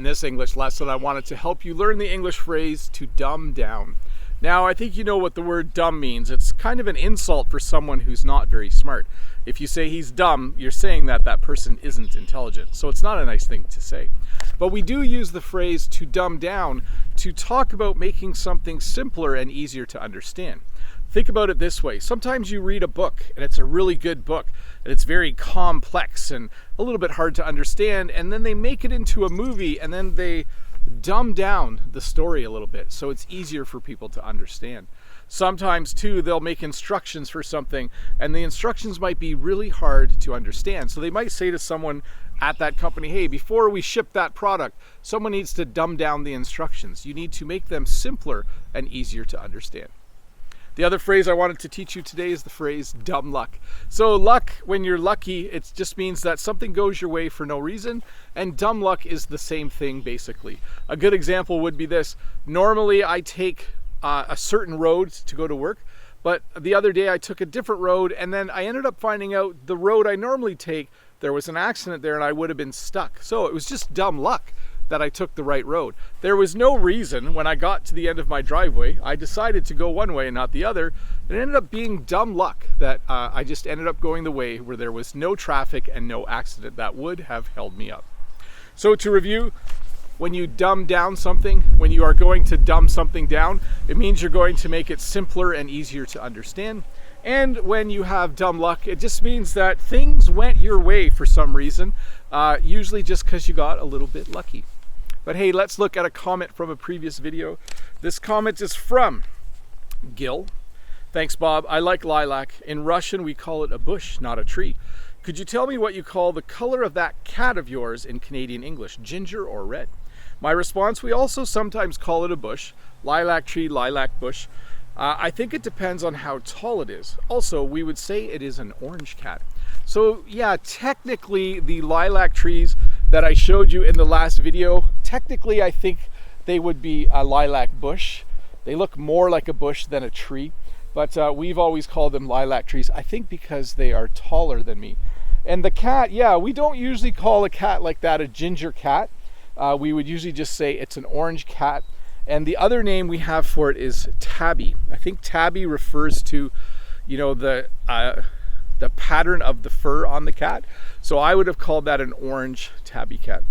this English lesson, I wanted to help you learn the English phrase to dumb down. Now, I think you know what the word dumb means. It's kind of an insult for someone who's not very smart. If you say he's dumb, you're saying that that person isn't intelligent. So it's not a nice thing to say. But we do use the phrase to dumb down to talk about making something simpler and easier to understand. Think about it this way. Sometimes you read a book and it's a really good book and it's very complex and a little bit hard to understand, and then they make it into a movie and then they dumb down the story a little bit so it's easier for people to understand. Sometimes too, they'll make instructions for something and the instructions might be really hard to understand. So they might say to someone at that company, hey, before we ship that product, someone needs to dumb down the instructions. You need to make them simpler and easier to understand. The other phrase I wanted to teach you today is the phrase dumb luck. So luck, when you're lucky, it just means that something goes your way for no reason, and dumb luck is the same thing basically. A good example would be this. Normally I take a certain road to go to work, but the other day I took a different road and then I ended up finding out the road I normally take, there was an accident there and I would have been stuck. So it was just dumb luck that I took the right road. There was no reason when I got to the end of my driveway, I decided to go one way and not the other. It ended up being dumb luck that I just ended up going the way where there was no traffic and no accident that would have held me up. So to review, when you dumb down something, when you are going to dumb something down, it means you're going to make it simpler and easier to understand. And when you have dumb luck, it just means that things went your way for some reason, usually just because you got a little bit lucky. But hey, let's look at a comment from a previous video. This comment is from Gil. Thanks, Bob. I like lilac. In Russian, we call it a bush, not a tree. Could you tell me what you call the color of that cat of yours in Canadian English, ginger or red? My response, we also sometimes call it a bush, lilac tree, lilac bush. I think it depends on how tall it is. Also, we would say it is an orange cat. So yeah, technically the lilac trees that I showed you in the last video, technically I think they would be a lilac bush. They look more like a bush than a tree, but we've always called them lilac trees, I think because they are taller than me. And the cat, yeah, we don't usually call a cat like that a ginger cat. We would usually just say it's an orange cat. And the other name we have for it is tabby. I think tabby refers to, you know, the pattern of the fur on the cat. So I would have called that an orange tabby cat.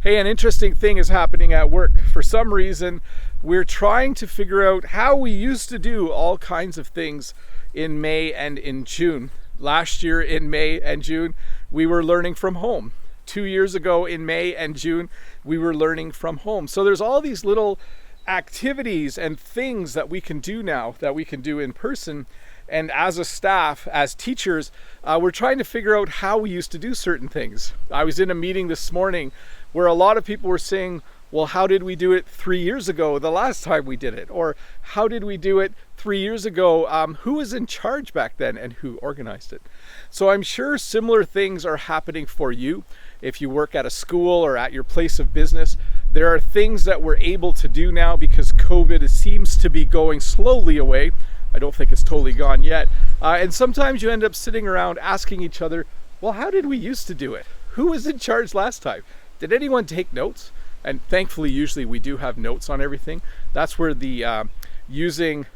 Hey, an interesting thing is happening at work. For some reason, we're trying to figure out how we used to do all kinds of things in May and in June. Last year in May and June, we were learning from home. 2 years ago in May and June, we were learning from home. So there's all these little activities and things that we can do now that we can do in person. And as a staff, as teachers, we're trying to figure out how we used to do certain things. I was in a meeting this morning where a lot of people were saying, well, how did we do it 3 years ago, the last time we did it? Or how did we do it 3 years ago? Who was in charge back then and who organized it? So I'm sure similar things are happening for you. If you work at a school or at your place of business, there are things that we're able to do now because COVID seems to be going slowly away. I don't think it's totally gone yet. And sometimes you end up sitting around asking each other, well, how did we used to do it? Who was in charge last time? Did anyone take notes? And thankfully, usually we do have notes on everything. That's where the using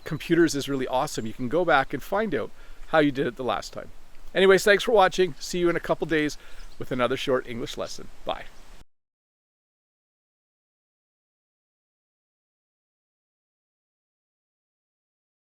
computers is really awesome. You can go back and find out how you did it the last time. Anyways, thanks for watching. See you in a couple days with another short English lesson. Bye.